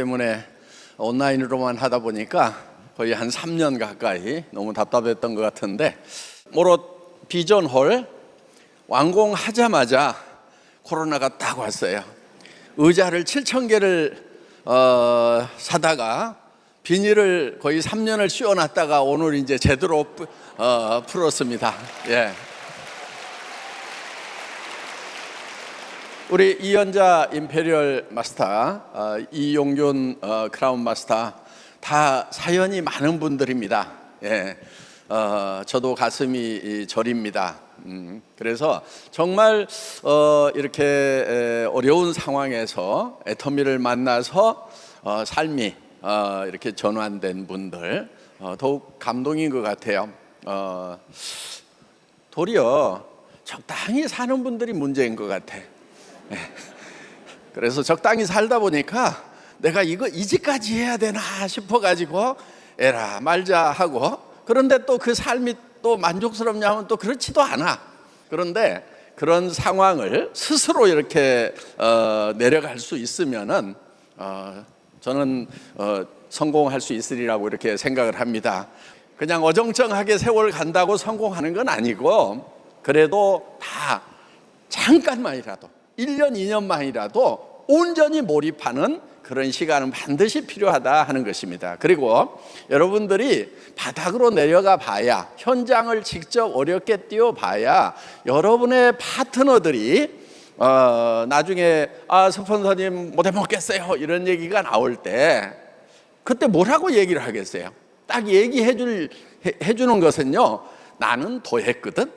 때문에 온라인으로만 하다 보니까 거의 한 3년 가까이 너무 답답했던 것 같은데, 모롯 비전홀 완공하자마자 코로나가 딱 왔어요. 의자를 7,000개를 사다가 비닐을 거의 3년을 씌워놨다가 오늘 이제 제대로 풀었습니다. 예. 우리 이연자 임페리얼 마스터, 이용균 크라운 마스터 다 사연이 많은 분들입니다. 예. 저도 가슴이 저립니다. 그래서 정말 이렇게 어려운 상황에서 애터미를 만나서 삶이 이렇게 전환된 분들, 더욱 감동인 것 같아요. 도리어 적당히 사는 분들이 문제인 것 같아. 그래서 적당히 살다 보니까 내가 이제까지 해야 되나 싶어가지고 에라 말자 하고, 그런데 또 그 삶이 또 만족스럽냐 하면 또 그렇지도 않아. 그런데 그런 상황을 스스로 이렇게 내려갈 수 있으면은 저는 성공할 수 있으리라고 이렇게 생각을 합니다. 그냥 어정쩡하게 세월 간다고 성공하는 건 아니고, 그래도 다 잠깐만이라도 1년, 2년만이라도 온전히 몰입하는 그런 시간은 반드시 필요하다 하는 것입니다. 그리고 여러분들이 바닥으로 내려가 봐야, 현장을 직접 어렵게 뛰어봐야 여러분의 파트너들이 나중에 스폰서님 못 해먹겠어요 이런 얘기가 나올 때 그때 뭐라고 얘기를 하겠어요? 딱 얘기해 주는 것은요, 나는 더 했거든,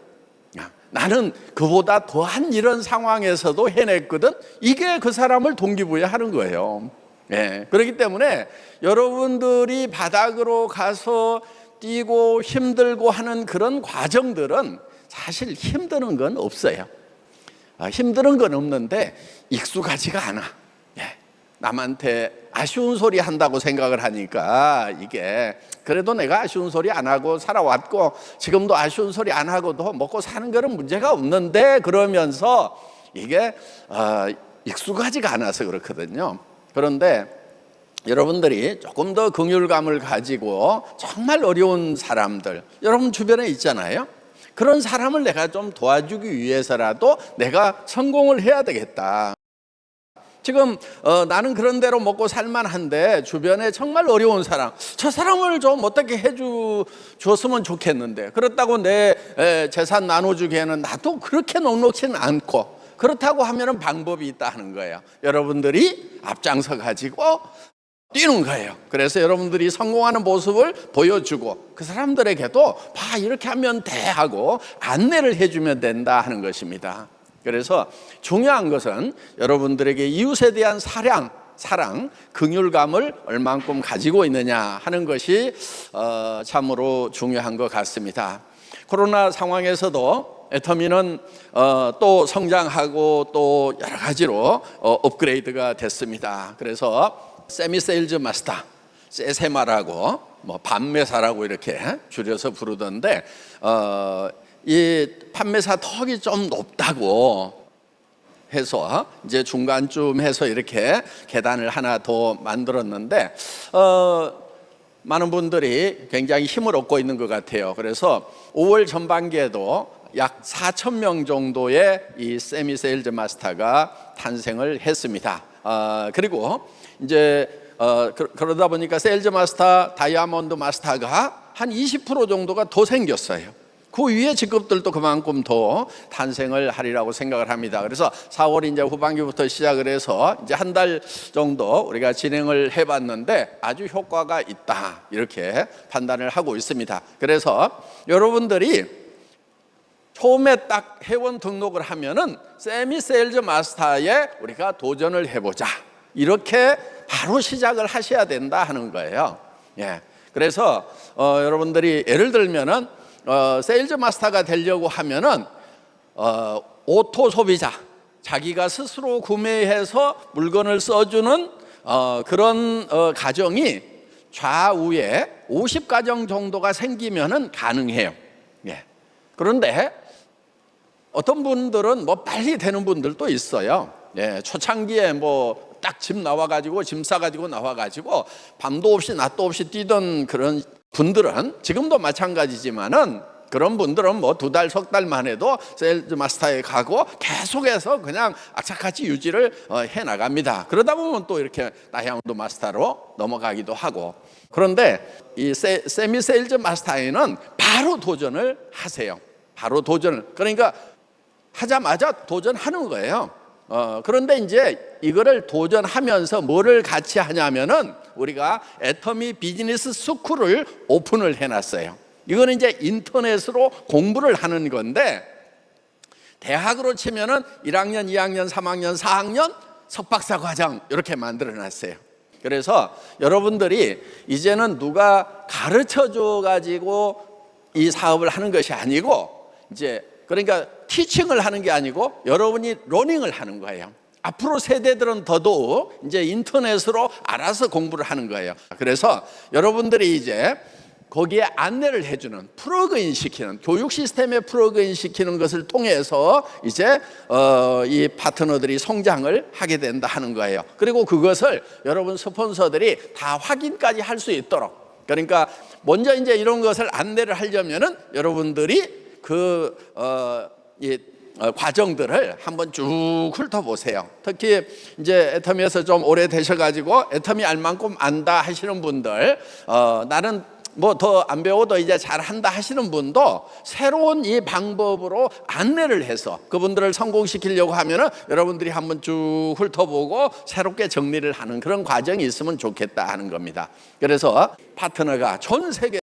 나는 그보다 더한 이런 상황에서도 해냈거든, 이게 그 사람을 동기부여하는 거예요. 예, 그렇기 때문에 여러분들이 바닥으로 가서 뛰고 힘들고 하는 그런 과정들은 사실 힘드는 건 없어요. 힘드는 건 없는데 익숙하지가 않아. 예, 남한테 아쉬운 소리 한다고 생각을 하니까, 이게 그래도 내가 아쉬운 소리 안 하고 살아왔고 지금도 아쉬운 소리 안 하고도 먹고 사는 거는 문제가 없는데, 그러면서 이게 익숙하지가 않아서 그렇거든요. 그런데 여러분들이 조금 더 긍휼감을 가지고 정말 어려운 사람들 여러분 주변에 있잖아요. 그런 사람을 내가 좀 도와주기 위해서라도 내가 성공을 해야 되겠다. 지금 나는 그런 대로 먹고 살만한데 주변에 정말 어려운 사람, 저 사람을 좀 어떻게 해주었으면 좋겠는데, 그렇다고 내 재산 나눠주기에는 나도 그렇게 넉넉지는 않고, 그렇다고 하면 방법이 있다 하는 거예요. 여러분들이 앞장서 가지고 뛰는 거예요. 그래서 여러분들이 성공하는 모습을 보여주고 그 사람들에게도 봐 이렇게 하면 돼 하고 안내를 해주면 된다 하는 것입니다. 그래서 중요한 것은 여러분들에게 이웃에 대한 사랑, 긍휼감을 얼만큼 가지고 있느냐 하는 것이 참으로 중요한 것 같습니다. 코로나 상황에서도 애터미는 또 성장하고 또 여러 가지로 업그레이드가 됐습니다. 그래서 세미 세일즈 마스터, 세세마라고 판매사라고 이렇게 줄여서 부르던데, 이 판매사 턱이 좀 높다고 해서 이제 중간쯤 해서 이렇게 계단을 하나 더 만들었는데, 많은 분들이 굉장히 힘을 얻고 있는 것 같아요. 그래서 5월 전반기에도 약 4,000명 정도의 이 세미 세일즈 마스터가 탄생을 했습니다. 그리고 이제 그러다 보니까 세일즈 마스터, 다이아몬드 마스터가 한 20% 정도가 더 생겼어요. 그 위에 직급들도 그만큼 더 탄생을 하리라고 생각을 합니다. 그래서 4월 이제 후반기부터 시작을 해서 이제 한 달 정도 우리가 진행을 해봤는데 아주 효과가 있다 이렇게 판단을 하고 있습니다. 그래서 여러분들이 처음에 딱 회원 등록을 하면은 세미 세일즈 마스터에 우리가 도전을 해보자 이렇게 바로 시작을 하셔야 된다 하는 거예요. 예. 그래서 여러분들이 예를 들면은 세일즈 마스터가 되려고 하면은 오토 소비자, 자기가 스스로 구매해서 물건을 써주는 그런 가정이 좌우에 50가정 정도가 생기면은 가능해요. 예. 그런데 어떤 분들은 빨리 되는 분들도 있어요. 예, 초창기에 뭐 딱 집 나와가지고 짐 싸가지고 나와가지고 밤도 없이 낮도 없이 뛰던 그런 분들은 지금도 마찬가지지만은 그런 분들은 뭐 2달, 석 달만 해도 세일즈 마스터에 가고 계속해서 그냥 악착같이 유지를 해 나갑니다. 그러다 보면 또 이렇게 다이아몬드 마스터로 넘어가기도 하고. 그런데 이 세미 세일즈 마스터에는 바로 도전을 하세요. 바로 도전을. 그러니까 하자마자 도전하는 거예요. 그런데 이제 이거를 도전하면서 뭐를 같이 하냐면은 우리가 애터미 비즈니스 스쿨을 오픈을 해놨어요. 이거는 이제 인터넷으로 공부를 하는 건데 대학으로 치면은 1학년, 2학년, 3학년, 4학년 석박사 과정 이렇게 만들어놨어요. 그래서 여러분들이 이제는 누가 가르쳐줘 가지고 이 사업을 하는 것이 아니고 이제 그러니까 티칭을 하는 게 아니고 여러분이 러닝을 하는 거예요. 앞으로 세대들은 더더욱 이제 인터넷으로 알아서 공부를 하는 거예요. 그래서 여러분들이 이제 거기에 안내를 해주는 플러그인 시키는 교육 시스템에 플러그인 시키는 것을 통해서 이제 이 파트너들이 성장을 하게 된다 하는 거예요. 그리고 그것을 여러분 스폰서들이 다 확인까지 할 수 있도록 그러니까 먼저 이제 이런 것을 안내를 하려면은 여러분들이 이 과정들을 한번 쭉 훑어보세요. 특히 이제 애터미에서 좀 오래 되셔가지고 애터미 알만큼 안다 하시는 분들, 나는 뭐 더 안 배워도 이제 잘한다 하시는 분도 새로운 이 방법으로 안내를 해서 그분들을 성공시키려고 하면은 여러분들이 한번 쭉 훑어보고 새롭게 정리를 하는 그런 과정이 있으면 좋겠다 하는 겁니다. 그래서 파트너가 전 세계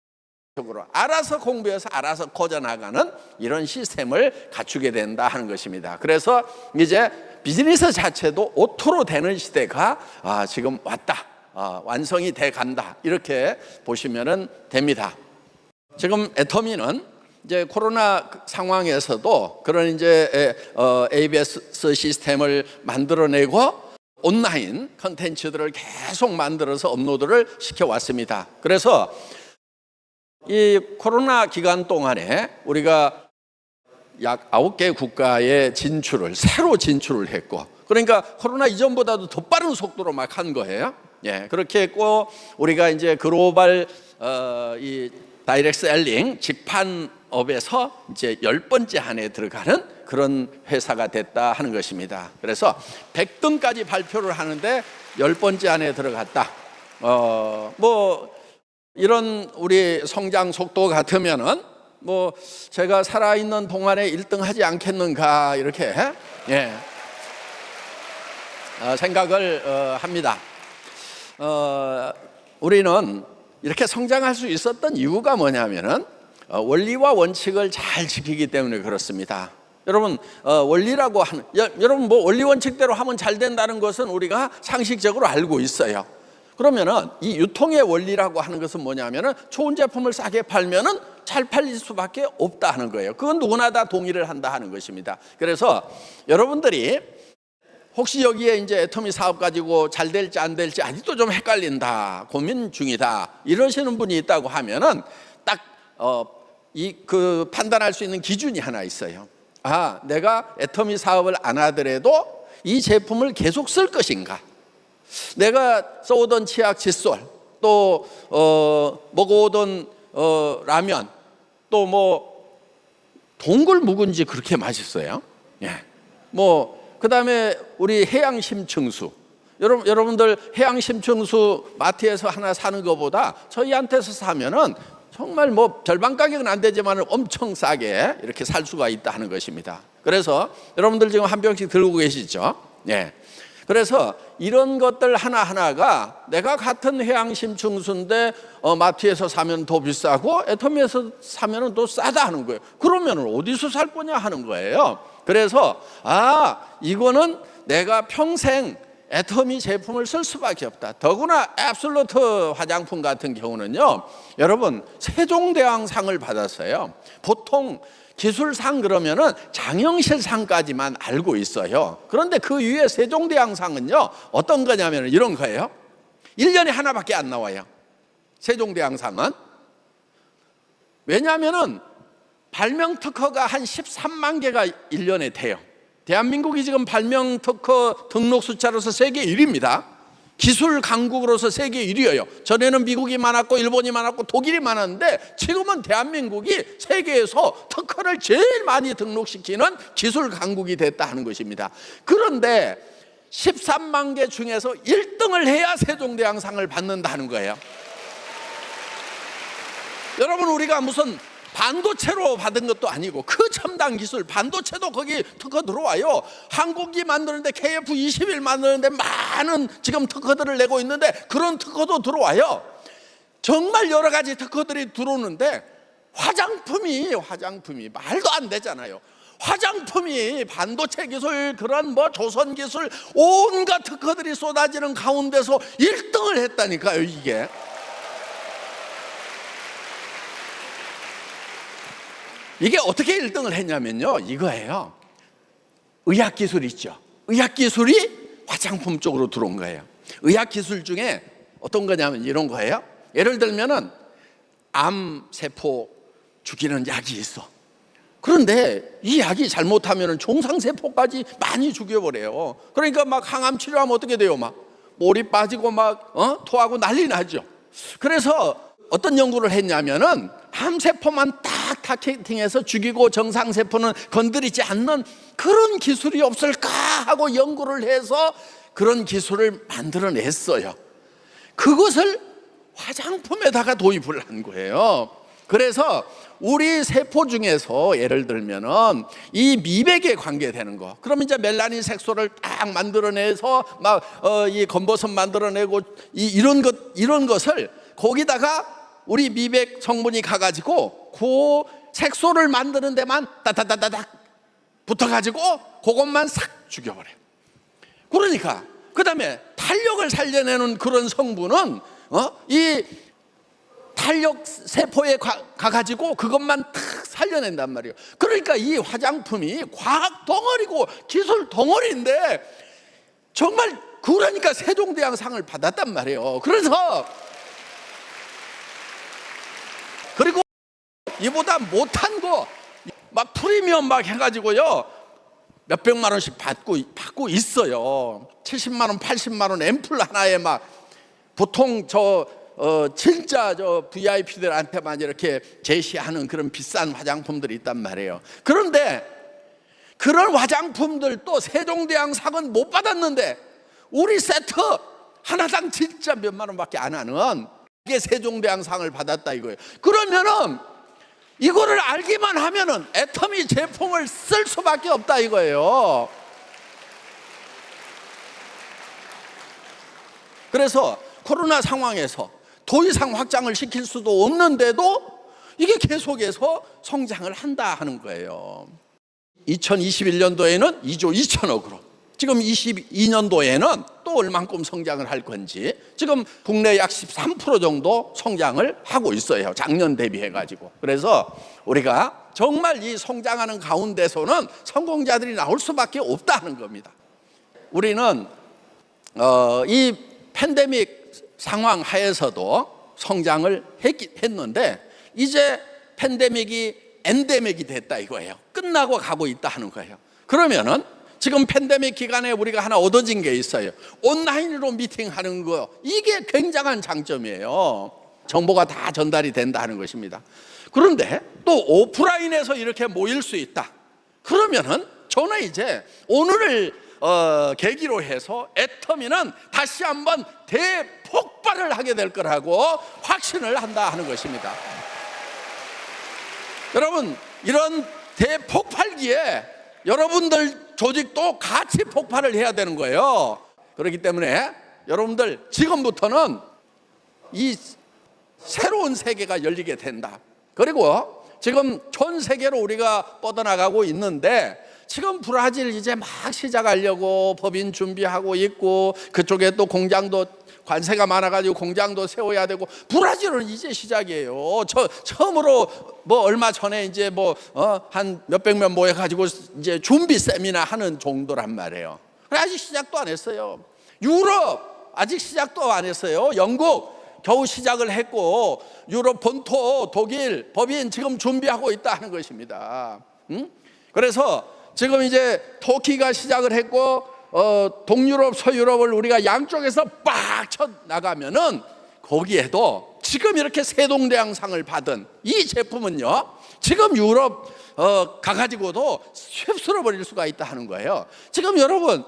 적으로 알아서 공부해서 알아서 커져나가는 이런 시스템을 갖추게 된다 하는 것입니다. 그래서 이제 비즈니스 자체도 오토로 되는 시대가 지금 왔다, 완성이 돼 간다 이렇게 보시면 됩니다. 지금 애터미는 이제 코로나 상황에서도 그런 이제 ABS 시스템을 만들어내고 온라인 컨텐츠들을 계속 만들어서 업로드를 시켜왔습니다. 그래서 이 코로나 기간 동안에 우리가 약 9개 국가에 새로 진출을 했고 그러니까 코로나 이전보다도 더 빠른 속도로 막 한 거예요. 예, 그렇게 했고 우리가 이제 글로벌 이 다이렉트 셀링 직판업에서 이제 10번째 안에 들어가는 그런 회사가 됐다 하는 것입니다. 그래서 100등까지 발표를 하는데 10번째 안에 들어갔다. 뭐 이런 우리 성장 속도 같으면은 뭐 제가 살아있는 동안에 1등 하지 않겠는가 이렇게 생각을 합니다. 우리는 이렇게 성장할 수 있었던 이유가 뭐냐면은 원리와 원칙을 잘 지키기 때문에 그렇습니다. 여러분 원리라고 하는 여러분 뭐 원리 원칙대로 하면 잘 된다는 것은 우리가 상식적으로 알고 있어요. 그러면은 이 유통의 원리라고 하는 것은 뭐냐면은 좋은 제품을 싸게 팔면은 잘 팔릴 수밖에 없다 하는 거예요. 그건 누구나 다 동의를 한다 하는 것입니다. 그래서 여러분들이 혹시 여기에 이제 애터미 사업 가지고 잘 될지 안 될지 아직도 좀 헷갈린다, 고민 중이다 이러시는 분이 있다고 하면은 딱 그 판단할 수 있는 기준이 하나 있어요. 내가 애터미 사업을 안 하더라도 이 제품을 계속 쓸 것인가? 내가 써오던 치약, 칫솔, 또 먹어오던 라면, 또 뭐 동굴 묵은지 그렇게 맛있어요. 뭐 그다음에 우리 해양 심층수. 여러분들 해양 심층수 마트에서 하나 사는 것보다 저희한테서 사면은 정말 뭐 절반 가격은 안 되지만 엄청 싸게 이렇게 살 수가 있다 하는 것입니다. 그래서 여러분들 지금 한 병씩 들고 계시죠? 그래서 이런 것들 하나하나가 내가 같은 해양 심층수인데 마트에서 사면 더 비싸고 애터미에서 사면 더 싸다 하는 거예요. 그러면 어디서 살 거냐 하는 거예요. 그래서 이거는 내가 평생 애터미 제품을 쓸 수밖에 없다. 더구나 앱솔루트 화장품 같은 경우는요, 여러분 세종대왕상을 받았어요. 보통 기술상 그러면은 장영실상까지만 알고 있어요. 그런데 그 위에 세종대왕상은요 어떤 거냐면 이런 거예요. 1년에 하나밖에 안 나와요. 세종대왕상은. 왜냐하면은 발명 특허가 한 13만 개가 1년에 돼요. 대한민국이 지금 발명 특허 등록 숫자로서 세계 1위입니다. 기술 강국으로서 세계 1위예요. 전에는 미국이 많았고 일본이 많았고 독일이 많았는데 지금은 대한민국이 세계에서 특허를 제일 많이 등록시키는 기술 강국이 됐다 하는 것입니다. 그런데 13만 개 중에서 1등을 해야 세종대왕상을 받는다는 거예요. 여러분, 우리가 무슨 반도체로 받은 것도 아니고 그 첨단 기술 반도체도 거기 특허 들어와요. 항공기 만드는데 KF-21 만드는데 많은 지금 특허들을 내고 있는데 그런 특허도 들어와요. 정말 여러 가지 특허들이 들어오는데 화장품이 말도 안 되잖아요. 화장품이 반도체 기술, 그런 뭐 조선 기술, 온갖 특허들이 쏟아지는 가운데서 1등을 했다니까요. 이게 어떻게 1등을 했냐면요, 이거예요. 의학기술 있죠. 의학기술이 화장품 쪽으로 들어온 거예요. 의학기술 중에 어떤 거냐면 이런 거예요. 예를 들면은 암세포 죽이는 약이 있어. 그런데 이 약이 잘못하면 종상세포까지 많이 죽여버려요. 그러니까 막 항암 치료하면 어떻게 돼요? 막 몰이 빠지고 막 토하고 난리 나죠. 그래서 어떤 연구를 했냐면은 암세포만 딱 타겟팅해서 죽이고 정상세포는 건드리지 않는 그런 기술이 없을까 하고 연구를 해서 그런 기술을 만들어냈어요. 그것을 화장품에다가 도입을 한 거예요. 그래서 우리 세포 중에서 예를 들면은 이 미백에 관계되는 거, 그러면 이제 멜라닌 색소를 딱 만들어내서 이 검버섯 만들어내고 이런 것을 거기다가 우리 미백 성분이 가가지고 그 색소를 만드는 데만 따다다다닥 붙어가지고 그것만 싹 죽여버려요. 그러니까 그 다음에 탄력을 살려내는 그런 성분은 이 탄력 세포에 가가지고 그것만 탁 살려낸단 말이에요. 그러니까 이 화장품이 과학 덩어리고 기술 덩어리인데 정말 그러니까 세종대왕상을 받았단 말이에요. 그리고 이보다 못한 거 막 프리미엄 막 해가지고요 몇백만 원씩 받고 있어요. 70만 원, 80만 원 앰플 하나에 막 보통 진짜 VIP들한테만 이렇게 제시하는 그런 비싼 화장품들이 있단 말이에요. 그런데 그런 화장품들도 세종대왕상은 못 받았는데 우리 세트 하나당 진짜 몇만 원밖에 안 하는 이게 세종대왕상을 받았다 이거예요. 그러면은 이거를 알기만 하면은 애터미 제품을 쓸 수밖에 없다 이거예요. 그래서 코로나 상황에서 더 이상 확장을 시킬 수도 없는데도 이게 계속해서 성장을 한다 하는 거예요. 2021년도에는 2조 2천억으로, 지금 22년도에는 또 얼만큼 성장을 할 건지 지금 국내 약 13% 정도 성장을 하고 있어요. 작년 대비해가지고. 그래서 우리가 정말 이 성장하는 가운데서는 성공자들이 나올 수밖에 없다는 겁니다. 우리는 이 팬데믹 상황 하에서도 성장을 했는데 이제 팬데믹이 엔데믹이 됐다 이거예요. 끝나고 가고 있다 하는 거예요. 그러면은 지금 팬데믹 기간에 우리가 하나 얻어진 게 있어요. 온라인으로 미팅하는 거, 이게 굉장한 장점이에요. 정보가 다 전달이 된다는 것입니다. 그런데 또 오프라인에서 이렇게 모일 수 있다. 그러면은 저는 이제 오늘을 계기로 해서 애터미는 다시 한번 대폭발을 하게 될 거라고 확신을 한다 하는 것입니다. 여러분, 이런 대폭발기에 여러분들 조직도 같이 폭발을 해야 되는 거예요. 그렇기 때문에 여러분들 지금부터는 이 새로운 세계가 열리게 된다. 그리고 지금 전 세계로 우리가 뻗어나가고 있는데 지금 브라질 이제 막 시작하려고 법인 준비하고 있고, 그쪽에 또 공장도 관세가 많아가지고 공장도 세워야 되고, 브라질은 이제 시작이에요. 처음으로 얼마 전에 이제 한 몇백 명 모여가지고 이제 준비 세미나 하는 정도란 말이에요. 아직 시작도 안 했어요. 유럽 아직 시작도 안 했어요. 영국 겨우 시작을 했고, 유럽 본토 독일 법인 지금 준비하고 있다 하는 것입니다. 그래서 지금 이제 터키가 시작을 했고 동유럽, 서유럽을 우리가 양쪽에서 빡 쳐 나가면은 거기에도 지금 이렇게 세동대왕상을 받은 이 제품은요, 지금 유럽 가가지고도 휩쓸어 버릴 수가 있다 하는 거예요. 지금 여러분,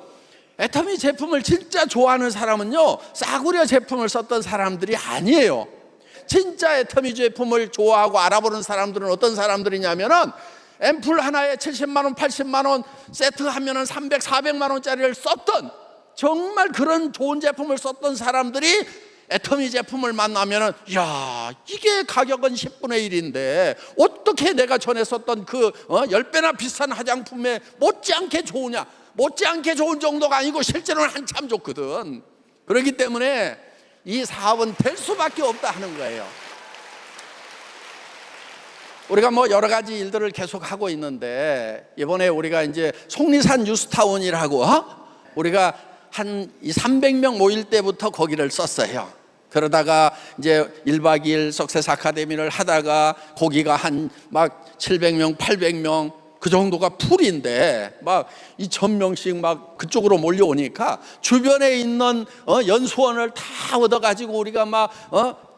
애터미 제품을 진짜 좋아하는 사람은요, 싸구려 제품을 썼던 사람들이 아니에요. 진짜 애터미 제품을 좋아하고 알아보는 사람들은 어떤 사람들이냐면은 앰플 하나에 70만 원, 80만 원 세트 하면은 300, 400만 원짜리를 썼던, 정말 그런 좋은 제품을 썼던 사람들이 애터미 제품을 만나면은, 야, 이게 가격은 10분의 1인데 어떻게 내가 전에 썼던 그 10배나 비싼 화장품에 못지않게 좋으냐. 못지않게 좋은 정도가 아니고 실제로는 한참 좋거든. 그렇기 때문에 이 사업은 될 수밖에 없다 하는 거예요. 우리가 뭐 여러 가지 일들을 계속 하고 있는데, 이번에 우리가 이제 속리산 뉴스타운이라고 우리가 한 300명 모일 때부터 거기를 썼어요. 그러다가 이제 1박 2일 석세스 아카데미를 하다가 거기가 한 막 700명, 800명 그 정도가 풀인데 막 2,000명씩 막 그쪽으로 몰려오니까 주변에 있는 연수원을 다 얻어가지고 우리가 막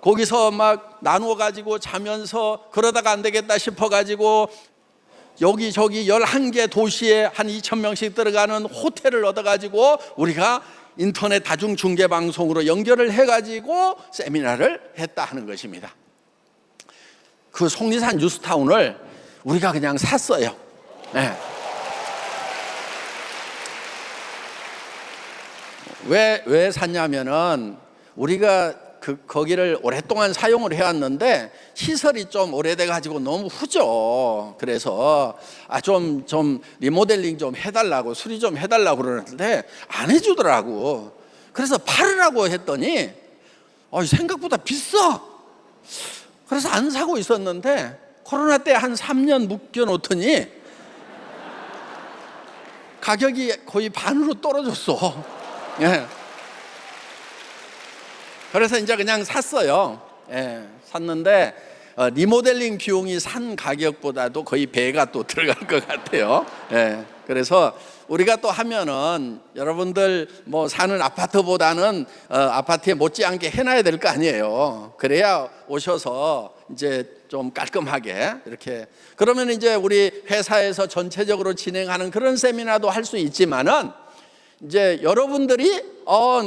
거기서 막 나누어가지고 자면서, 그러다가 안 되겠다 싶어가지고 여기저기 11개 도시에 한 2,000명씩 들어가는 호텔을 얻어가지고 우리가 인터넷 다중중계방송으로 연결을 해가지고 세미나를 했다 하는 것입니다. 그 속리산 뉴스타운을 우리가 그냥 샀어요. 네. 왜 샀냐면은 우리가 거기를 오랫동안 사용을 해왔는데 시설이 좀 오래돼 가지고 너무 후져. 그래서 좀 리모델링 좀 해달라고, 수리 좀 해달라고 그러는데 안 해주더라고. 그래서 팔으라고 했더니 생각보다 비싸. 그래서 안 사고 있었는데 코로나 때 한 3년 묶여놓더니 가격이 거의 반으로 떨어졌어. 예. 그래서 이제 그냥 샀어요. 예, 샀는데 리모델링 비용이 산 가격보다도 거의 배가 또 들어갈 것 같아요. 예, 그래서 우리가 또 하면은 여러분들 뭐 사는 아파트보다는 아파트에 못지않게 해놔야 될 거 아니에요. 그래야 오셔서 이제 좀 깔끔하게 이렇게, 그러면 이제 우리 회사에서 전체적으로 진행하는 그런 세미나도 할 수 있지만은 이제 여러분들이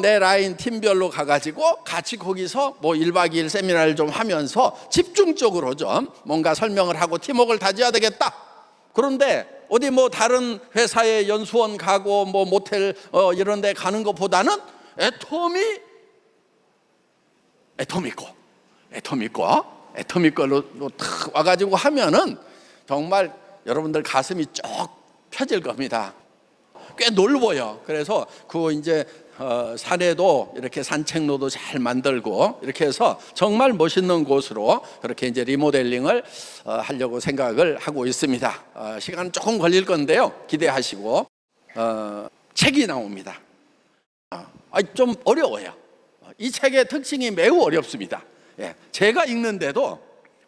내 라인 팀별로 가가지고 같이 거기서 뭐 1박 2일 세미나를 좀 하면서 집중적으로 좀 뭔가 설명을 하고 팀워크를 다져야 되겠다. 그런데 어디 뭐 다른 회사에 연수원 가고 뭐 모텔 이런 데 가는 것보다는 애터미 걸로 탁 와가지고 하면은 정말 여러분들 가슴이 쭉 펴질 겁니다. 꽤 넓어요. 그래서 그 이제 산에도 이렇게 산책로도 잘 만들고 이렇게 해서 정말 멋있는 곳으로 그렇게 이제 리모델링을 하려고 생각을 하고 있습니다. 시간은 조금 걸릴 건데요, 기대하시고. 책이 나옵니다. 좀 어려워요. 이 책의 특징이 매우 어렵습니다. 예, 제가 읽는데도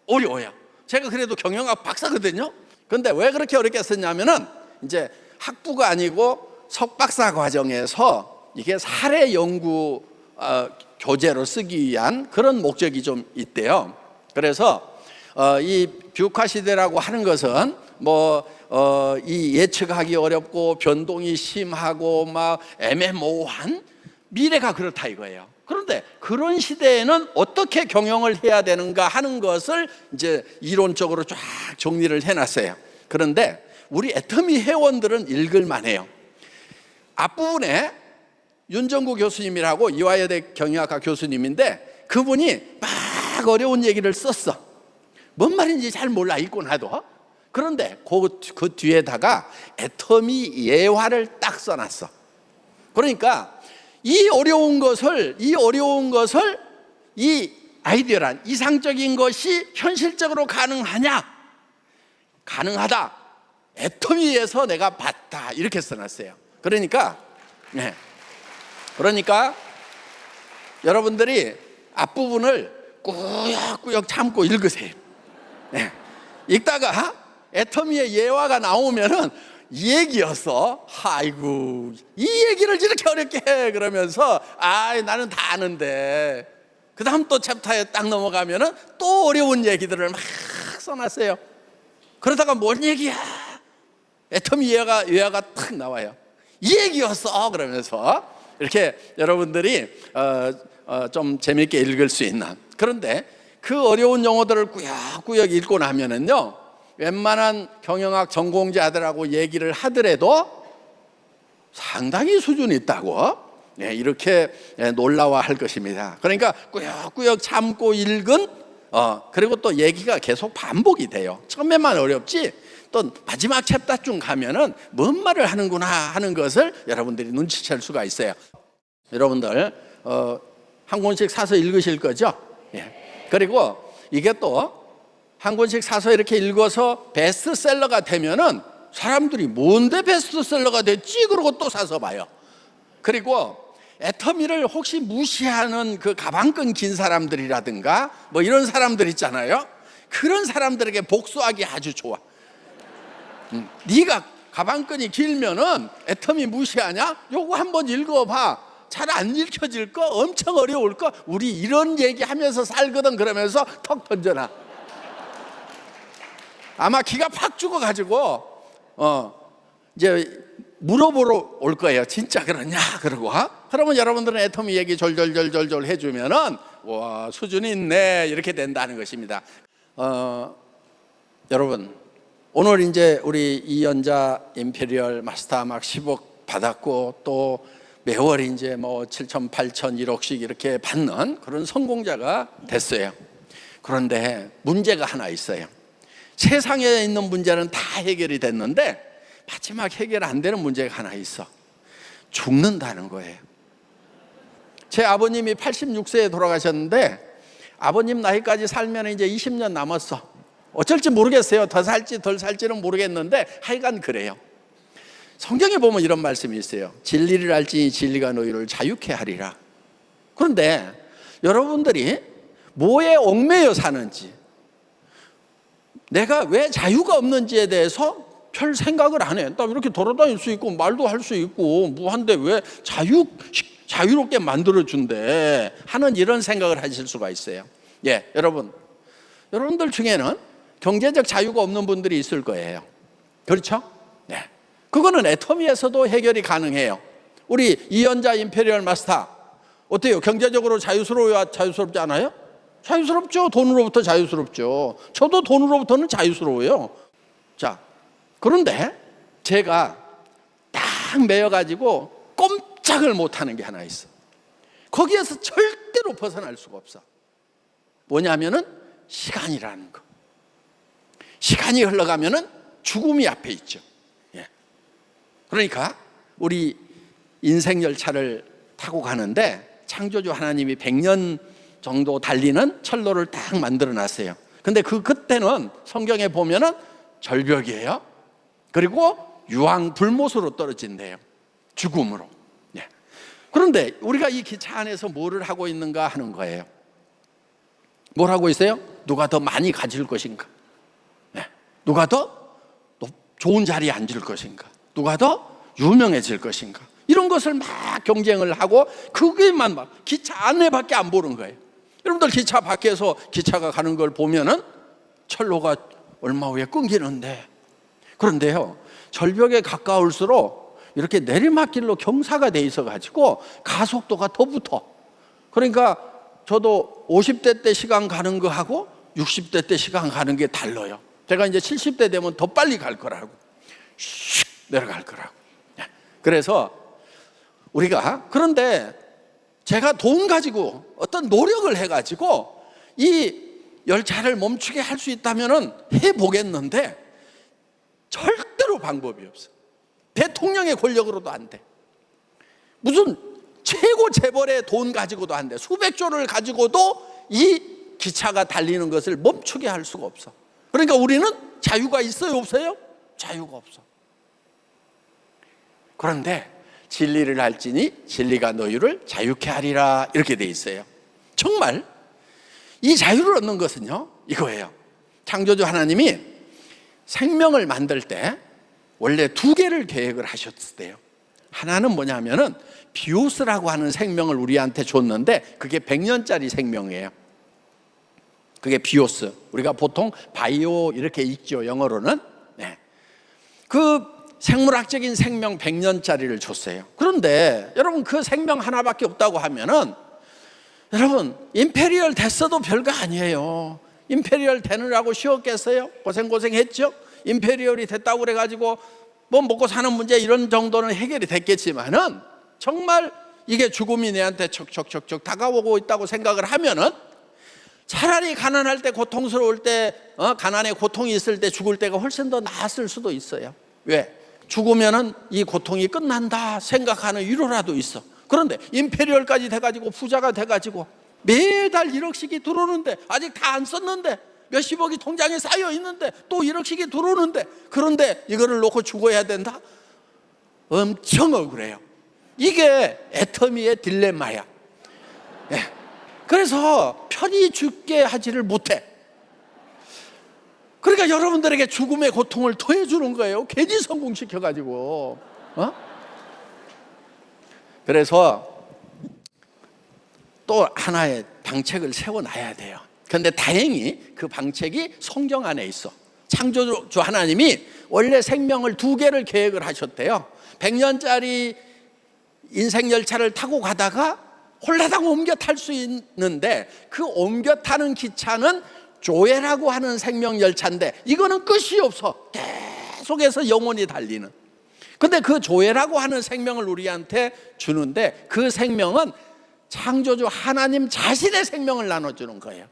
어려워요. 제가 그래도 경영학 박사거든요. 그런데 왜 그렇게 어렵게 썼냐면은 이제 학부가 아니고 석박사 과정에서 이게 사례 연구 교재로 쓰기 위한 그런 목적이 좀 있대요. 그래서 이 뷰카 시대라고 하는 것은 이 예측하기 어렵고 변동이 심하고 막 애매모호한 미래가 그렇다 이거예요. 그런데 그런 시대에는 어떻게 경영을 해야 되는가 하는 것을 이제 이론적으로 쫙 정리를 해놨어요. 그런데 우리 애터미 회원들은 읽을만해요. 앞부분에 윤정구 교수님이라고 이화여대 경영학과 교수님인데 그분이 막 어려운 얘기를 썼어. 뭔 말인지 잘 몰라, 읽고 나도. 그런데 그 뒤에다가 애터미 예화를 딱 써놨어. 그러니까 이 어려운 것을 이 아이디어란 이상적인 것이 현실적으로 가능하냐? 가능하다. 애터미에서 내가 봤다. 이렇게 써놨어요. 그러니까 여러분들이 앞부분을 꾸역꾸역 참고 읽으세요. 읽다가 애터미의 예화가 나오면은 이 얘기였어. 아이고, 이 얘기를 이렇게 어렵게 해. 그러면서 나는 다 아는데. 그 다음 또 챕터에 딱 넘어가면은 또 어려운 얘기들을 막 써놨어요. 그러다가 뭔 얘기야? 애터미 외화가 탁 나와요. 이 얘기였어. 그러면서 이렇게 여러분들이 좀 재미있게 읽을 수 있는. 그런데 그 어려운 용어들을 꾸역꾸역 읽고 나면은요, 웬만한 경영학 전공자들하고 얘기를 하더라도 상당히 수준이 있다고 이렇게 놀라워할 것입니다. 그러니까 꾸역꾸역 참고 읽은 그리고 또 얘기가 계속 반복이 돼요. 처음에만 어렵지 또 마지막 챕터쯤 가면은 뭔 말을 하는구나 하는 것을 여러분들이 눈치챌 수가 있어요. 여러분들 한 권씩 사서 읽으실 거죠? 그리고 이게 또 한 권씩 사서 이렇게 읽어서 베스트셀러가 되면은 사람들이 뭔데 베스트셀러가 됐지? 그러고 또 사서 봐요. 그리고 애터미를 혹시 무시하는 그 가방끈 긴 사람들이라든가 뭐 이런 사람들 있잖아요. 그런 사람들에게 복수하기 아주 좋아. 네가 가방끈이 길면은 애터미 무시하냐? 요거 한번 읽어봐. 잘 안 읽혀질 거, 엄청 어려울 거. 우리 이런 얘기하면서 살거든. 그러면서 턱 던져놔. 아마 기가 팍 죽어가지고 이제 물어보러 올 거예요. 진짜 그러냐? 그러고 그러면 여러분들은 애터미 얘기 졸졸졸졸 해주면은 와, 수준이 있네 이렇게 된다는 것입니다. 여러분, 오늘 이제 우리 이연자 임페리얼 마스터 막 10억 받았고 또 매월 이제 뭐 7천, 8천, 1억씩 이렇게 받는 그런 성공자가 됐어요. 그런데 문제가 하나 있어요. 세상에 있는 문제는 다 해결이 됐는데 마지막 해결 안 되는 문제가 하나 있어. 죽는다는 거예요. 제 아버님이 86세에 돌아가셨는데 아버님 나이까지 살면 이제 20년 남았어. 어쩔지 모르겠어요. 더 살지 덜 살지는 모르겠는데 하여간 그래요. 성경에 보면 이런 말씀이 있어요. 진리를 알지니 진리가 너희를 자유케 하리라. 그런데 여러분들이 뭐에 얽매여 사는지, 내가 왜 자유가 없는지에 대해서 별 생각을 안 해. 나 이렇게 돌아다닐 수 있고 말도 할 수 있고 무한데 왜 자유롭게 만들어준대 하는 이런 생각을 하실 수가 있어요. 여러분들 중에는 경제적 자유가 없는 분들이 있을 거예요. 그렇죠? 네. 그거는 애터미에서도 해결이 가능해요. 우리 이연자 임페리얼 마스터 어때요? 경제적으로 자유스러워야 자유스럽지 않아요? 자유스럽죠. 돈으로부터 자유스럽죠. 저도 돈으로부터는 자유스러워요. 자, 그런데 제가 딱 매여가지고 꼼짝을 못하는 게 하나 있어. 거기에서 절대로 벗어날 수가 없어. 뭐냐면은 시간이라는 거. 시간이 흘러가면은 죽음이 앞에 있죠. 그러니까 우리 인생 열차를 타고 가는데 창조주 하나님이 100년 정도 달리는 철로를 딱 만들어 놨어요. 근데 그때는 성경에 보면은 절벽이에요. 그리고 유황 불못으로 떨어진대요. 죽음으로. 그런데 우리가 이 기차 안에서 뭐를 하고 있는가 하는 거예요. 뭘 하고 있어요? 누가 더 많이 가질 것인가? 누가 더 좋은 자리에 앉을 것인가? 누가 더 유명해질 것인가? 이런 것을 막 경쟁을 하고 그게만 막 기차 안에밖에 안 보는 거예요. 여러분들 기차 밖에서 기차가 가는 걸 보면은 철로가 얼마 후에 끊기는데, 그런데요 절벽에 가까울수록 이렇게 내리막길로 경사가 돼 있어 가지고 가속도가 더 붙어. 그러니까 저도 50대 때 시간 가는 거하고 60대 때 시간 가는 게 달라요. 제가 이제 70대 되면 더 빨리 갈 거라고, 슉 내려갈 거라고. 그래서 우리가, 그런데 제가 돈 가지고 어떤 노력을 해가지고 이 열차를 멈추게 할 수 있다면 해보겠는데 절대로 방법이 없어. 대통령의 권력으로도 안 돼. 무슨 최고 재벌의 돈 가지고도 안 돼. 수백조를 가지고도 이 기차가 달리는 것을 멈추게 할 수가 없어. 그러니까 우리는 자유가 있어요, 없어요? 자유가 없어. 그런데 진리를 알지니 진리가 너희를 자유케 하리라 이렇게 돼 있어요. 정말 이 자유를 얻는 것은요 이거예요. 창조주 하나님이 생명을 만들 때 원래 두 개를 계획을 하셨대요. 하나는 뭐냐면은 비오스라고 하는 생명을 우리한테 줬는데 그게 100년짜리 생명이에요. 그게 비오스. 우리가 보통 바이오 이렇게 읽죠, 영어로는. 네. 그 생물학적인 생명 100년짜리를 줬어요. 그런데 여러분 그 생명 하나밖에 없다고 하면은 여러분 임페리얼 됐어도 별거 아니에요. 임페리얼 되느라고 쉬웠겠어요? 고생했죠? 임페리얼이 됐다고 그래가지고 뭐 먹고 사는 문제 이런 정도는 해결이 됐겠지만은 정말 이게 죽음이 내한테 척척척척 다가오고 있다고 생각을 하면은 차라리 가난할 때 고통스러울 때 가난에 고통이 있을 때 죽을 때가 훨씬 더 나았을 수도 있어요. 왜? 죽으면은 이 고통이 끝난다 생각하는 위로라도 있어. 그런데 임페리얼까지 돼가지고 부자가 돼가지고 매달 1억씩이 들어오는데 아직 다 안 썼는데 몇십억이 통장에 쌓여 있는데 또 1억씩이 들어오는데 그런데 이거를 놓고 죽어야 된다? 엄청 억울해요. 이게 애터미의 딜레마야. 네. 그래서 편히 죽게 하지를 못해. 그러니까 여러분들에게 죽음의 고통을 더해주는 거예요. 괜히 성공시켜가지고. 그래서 또 하나의 방책을 세워놔야 돼요. 그런데 다행히 그 방책이 성경 안에 있어. 창조주 하나님이 원래 생명을 두 개를 계획을 하셨대요. 100년짜리 인생 열차를 타고 가다가 홀라당 옮겨 탈 수 있는데 그 옮겨 타는 기차는 조회라고 하는 생명 열차인데 이거는 끝이 없어. 계속해서 영원히 달리는. 근데 그 조회라고 하는 생명을 우리한테 주는데 그 생명은 창조주 하나님 자신의 생명을 나눠주는 거예요.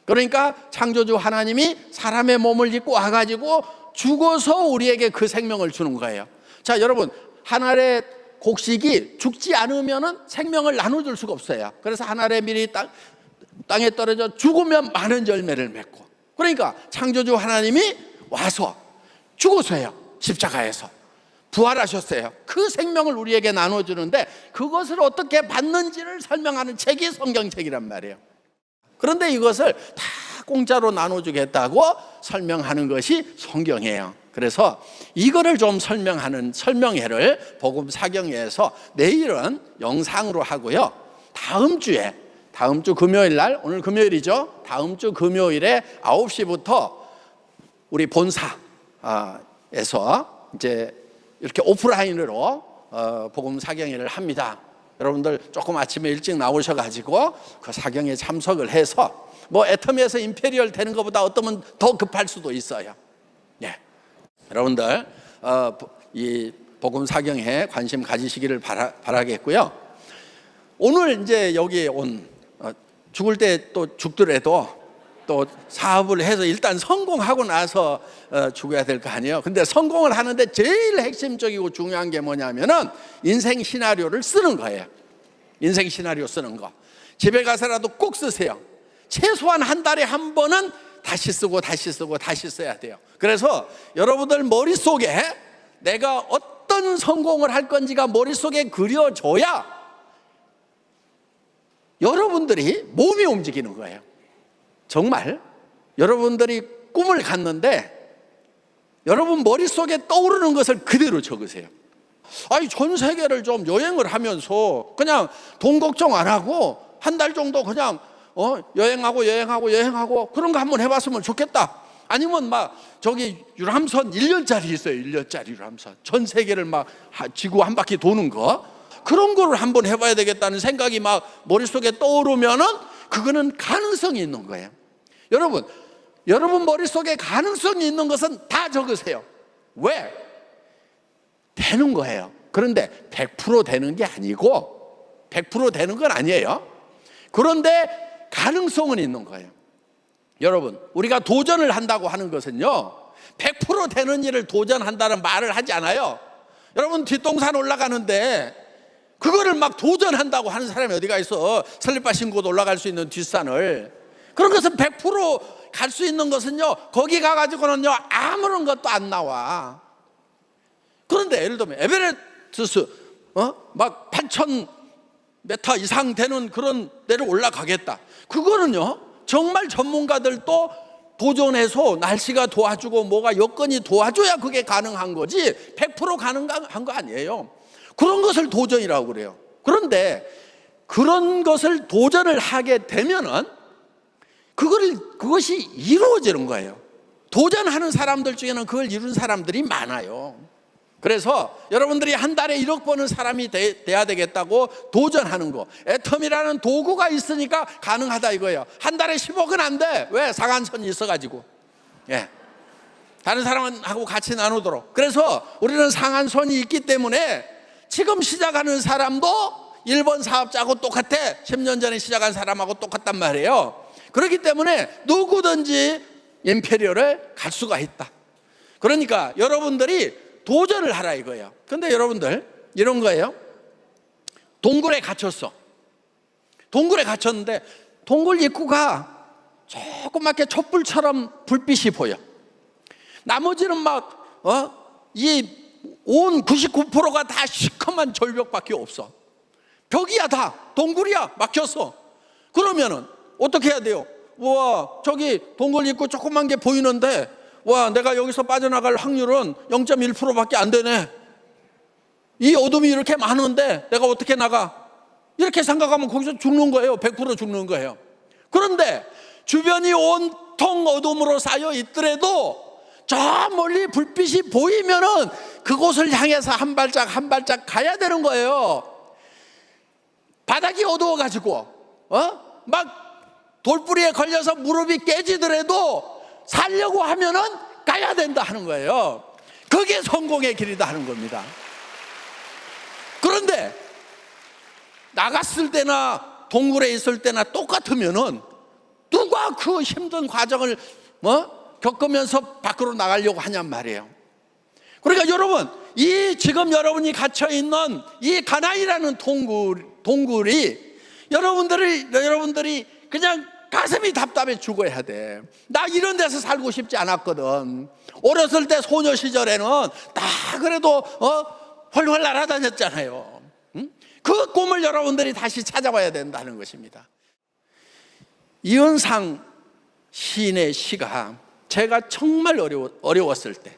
그러니까 창조주 하나님이 사람의 몸을 입고 와가지고 죽어서 우리에게 그 생명을 주는 거예요. 자, 여러분, 한 알의 곡식이 죽지 않으면 생명을 나눠줄 수가 없어요. 그래서 한 알의 밀이 땅에 떨어져 죽으면 많은 열매를 맺고, 그러니까 창조주 하나님이 와서 죽으세요. 십자가에서 부활하셨어요. 그 생명을 우리에게 나눠주는데 그것을 어떻게 받는지를 설명하는 책이 성경책이란 말이에요. 그런데 이것을 다 공짜로 나눠주겠다고 설명하는 것이 성경이에요. 그래서 이거를 좀 설명하는 설명회를 복음 사경회에서 내일은 영상으로 하고요. 다음 주 금요일 날, 오늘 금요일이죠. 다음 주 금요일에 9시부터 우리 본사에서 이제 이렇게 오프라인으로 복음 사경회를 합니다. 여러분들 조금 아침에 일찍 나오셔가지고 그 사경에 참석을 해서 뭐 애터미에서 임페리얼 되는 것보다 어떠면 더 급할 수도 있어요. 예. 여러분들 이 복음 사경에 관심 가지시기를 바라겠고요. 오늘 이제 여기 온 죽을 때 또 죽더라도 또 사업을 해서 일단 성공하고 나서 죽어야 될 거 아니에요. 근데 성공을 하는데 제일 핵심적이고 중요한 게 뭐냐면은 인생 시나리오를 쓰는 거예요. 인생 시나리오 쓰는 거. 집에 가서라도 꼭 쓰세요. 최소한 한 달에 한 번은 다시 쓰고 다시 쓰고 다시 써야 돼요. 그래서 여러분들 머릿속에 내가 어떤 성공을 할 건지가 머릿속에 그려져야 여러분들이 몸이 움직이는 거예요. 정말 여러분들이 꿈을 갖는데 여러분 머릿속에 떠오르는 것을 그대로 적으세요. 아니, 전 세계를 좀 여행을 하면서 그냥 돈 걱정 안 하고 한 달 정도 그냥 여행하고 그런 거 한번 해봤으면 좋겠다. 아니면 막 저기 유람선 1년짜리 있어요. 1년짜리 유람선 전 세계를 막 지구 한 바퀴 도는 거, 그런 거를 한번 해봐야 되겠다는 생각이 막 머릿속에 떠오르면은 그거는 가능성이 있는 거예요. 여러분 머릿속에 가능성이 있는 것은 다 적으세요. 왜? 되는 거예요. 그런데 100% 되는 게 아니고 100% 되는 건 아니에요. 그런데 가능성은 있는 거예요. 여러분, 우리가 도전을 한다고 하는 것은요 100% 되는 일을 도전한다는 말을 하지 않아요. 여러분, 뒷동산 올라가는데 그거를 막 도전한다고 하는 사람이 어디가 있어? 슬리퍼 신고도 올라갈 수 있는 뒷산을. 그런 것은 100% 갈 수 있는 것은요 거기 가가지고는요 아무런 것도 안 나와. 그런데 예를 들면 에베레스트 막 8,000m 이상 되는 그런 데를 올라가겠다. 그거는요 정말 전문가들도 도전해서 날씨가 도와주고 뭐가 여건이 도와줘야 그게 가능한 거지 100% 가능한 거 아니에요. 그런 것을 도전이라고 그래요. 그런데 그런 것을 도전을 하게 되면은 그것이 이루어지는 거예요. 도전하는 사람들 중에는 그걸 이룬 사람들이 많아요. 그래서 여러분들이 한 달에 1억 버는 사람이 돼야 되겠다고 도전하는 거, 애텀이라는 도구가 있으니까 가능하다 이거예요. 한 달에 10억은 안 돼. 왜? 상한선이 있어가지고. 예. 다른 사람하고 같이 나누도록. 그래서 우리는 상한선이 있기 때문에 지금 시작하는 사람도 일본 사업자하고 똑같아. 10년 전에 시작한 사람하고 똑같단 말이에요. 그렇기 때문에 누구든지 임페리얼을 갈 수가 있다. 그러니까 여러분들이 도전을 하라 이거예요. 근데 여러분들 이런 거예요. 동굴에 갇혔어. 동굴에 갇혔는데 동굴 입구가 조그맣게 촛불처럼 불빛이 보여. 나머지는 막 이 온 99%가 다 시커먼 절벽밖에 없어. 벽이야 다. 동굴이야. 막혔어. 그러면은 어떻게 해야 돼요? 와, 저기 동굴 입구 조그만 게 보이는데 와, 내가 여기서 빠져나갈 확률은 0.1%밖에 안 되네. 이 어둠이 이렇게 많은데 내가 어떻게 나가? 이렇게 생각하면 거기서 죽는 거예요. 100% 죽는 거예요. 그런데 주변이 온통 어둠으로 쌓여 있더라도 저 멀리 불빛이 보이면은 그곳을 향해서 한 발짝 한 발짝 가야 되는 거예요. 바닥이 어두워가지고 막 돌뿌리에 걸려서 무릎이 깨지더라도 살려고 하면은 가야 된다 하는 거예요. 그게 성공의 길이다 하는 겁니다. 그런데 나갔을 때나 동굴에 있을 때나 똑같으면은 누가 그 힘든 과정을 겪으면서 밖으로 나가려고 하냔 말이에요. 그러니까 여러분, 이 지금 여러분이 갇혀 있는 이 가나이라는 동굴이 여러분들이 그냥 가슴이 답답해 죽어야 돼. 나 이런 데서 살고 싶지 않았거든. 어렸을 때 소녀 시절에는 다 그래도 훨훨 날아다녔잖아요. 그 꿈을 여러분들이 다시 찾아봐야 된다는 것입니다. 이은상 시인의 시가 제가 정말 어려웠을 때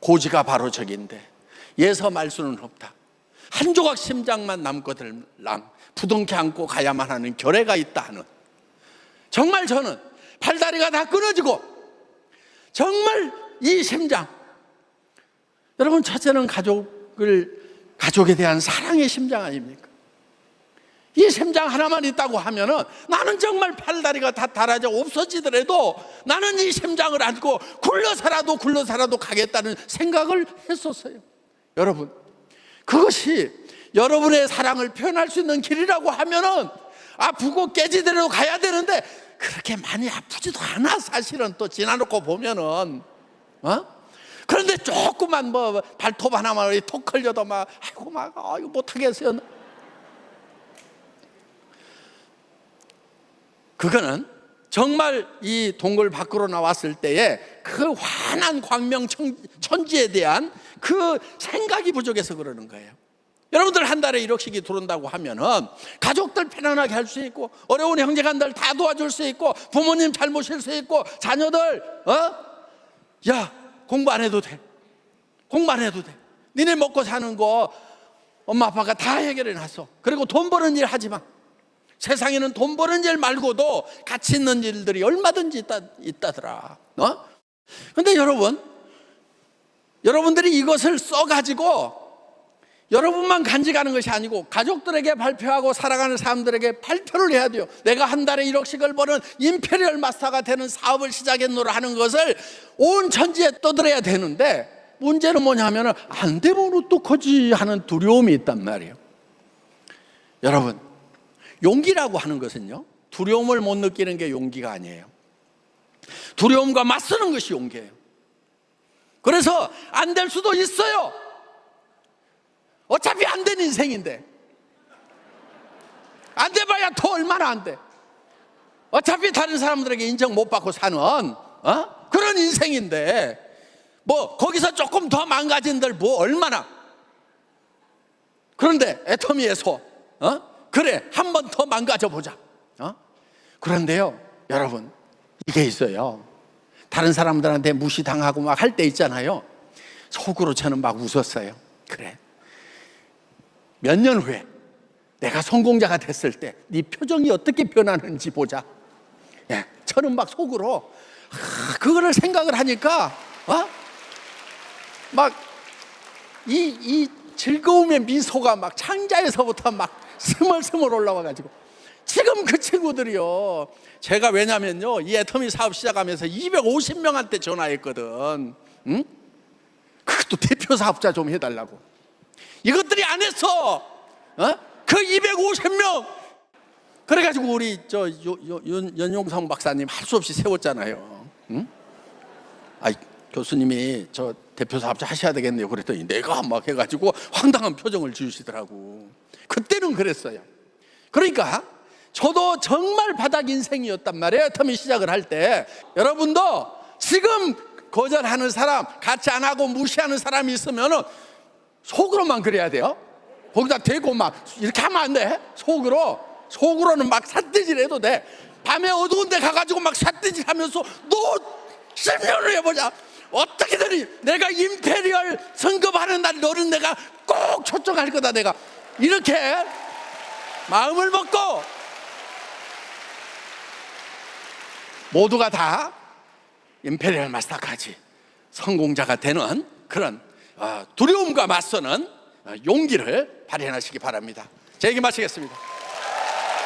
고지가 바로 저긴데 예서 말 수는 없다. 한 조각 심장만 남거들랑 부둥켜 안고 가야만 하는 결례가 있다 하는, 정말 저는 팔다리가 다 끊어지고 정말 이 심장, 여러분 첫째는 가족에 대한 사랑의 심장 아닙니까? 이 심장 하나만 있다고 하면은 나는 정말 팔다리가 다 닳아져 없어지더라도 나는 이 심장을 안고 굴러서라도 가겠다는 생각을 했었어요. 여러분, 그것이 여러분의 사랑을 표현할 수 있는 길이라고 하면은 아프고 깨지더라도 가야 되는데 그렇게 많이 아프지도 않아. 사실은 또 지나놓고 보면은 그런데 조금만 발톱 하나만 톡 걸려도 막 이거 못하겠어요. 그거는 정말 이 동굴 밖으로 나왔을 때에 그 환한 광명 천지에 대한 그 생각이 부족해서 그러는 거예요. 여러분들 한 달에 1억씩이 들어온다고 하면은 가족들 편안하게 할 수 있고, 어려운 형제간들 다 도와줄 수 있고, 부모님 잘 모실 수 있고, 자녀들 야, 공부 안 해도 돼. 니네 먹고 사는 거 엄마 아빠가 다 해결해 놨어. 그리고 돈 버는 일 하지 마. 세상에는 돈 버는 일 말고도 가치 있는 일들이 얼마든지 있다더라. 근데 여러분들이 이것을 써가지고 여러분만 간직하는 것이 아니고 가족들에게 발표하고 살아가는 사람들에게 발표를 해야 돼요. 내가 한 달에 1억씩을 버는 임페리얼 마스터가 되는 사업을 시작했노라 하는 것을 온 천지에 떠들어야 되는데, 문제는 뭐냐면 안 되면 어떡하지 하는 두려움이 있단 말이에요. 여러분, 용기라고 하는 것은요, 두려움을 못 느끼는 게 용기가 아니에요. 두려움과 맞서는 것이 용기예요. 그래서 안 될 수도 있어요. 어차피 안 된 인생인데, 안 돼봐야 더 얼마나 안 돼. 어차피 다른 사람들에게 인정 못 받고 사는 그런 인생인데, 거기서 조금 더 망가진들 얼마나. 그런데 애터미에서 그래, 한 번 더 망가져 보자. 그런데요, 여러분, 이게 있어요. 다른 사람들한테 무시당하고 막 할 때 있잖아요. 속으로 저는 막 웃었어요. 그래, 몇 년 후에 내가 성공자가 됐을 때 네 표정이 어떻게 변하는지 보자. 예, 저는 막 속으로 그거를 생각을 하니까 막 이 즐거움의 미소가 막 창자에서부터 막 스멀스멀 올라와가지고, 지금 그 친구들이요, 제가 왜냐면요 이 애터미 사업 시작하면서 250명한테 전화했거든. 응? 그것도 대표 사업자 좀 해달라고. 이것들이 안 했어. 그 250명 그래가지고 우리 연용성 박사님 할 수 없이 세웠잖아요. 응? 아이, 교수님이 저 대표 사업자 하셔야 되겠네요. 그랬더니 내가 막 해가지고 황당한 표정을 지으시더라고. 그때는 그랬어요. 그러니까 저도 정말 바닥 인생이었단 말이에요. 터미 시작을 할 때. 여러분도 지금 거절하는 사람, 같이 안 하고 무시하는 사람이 있으면 속으로만 그래야 돼요. 거기다 대고 막 이렇게 하면 안 돼. 속으로는 막 삿대질 해도 돼. 밤에 어두운 데 가가지고 막 삿대질 하면서 너 10년을 해보자. 어떻게든 내가 임페리얼 선급하는 날 너는 내가 꼭 초청할 거다. 내가 이렇게 마음을 먹고 모두가 다 임페리얼 마스터까지 성공자가 되는 그런 두려움과 맞서는 용기를 발현하시기 바랍니다. 제 얘기 마치겠습니다.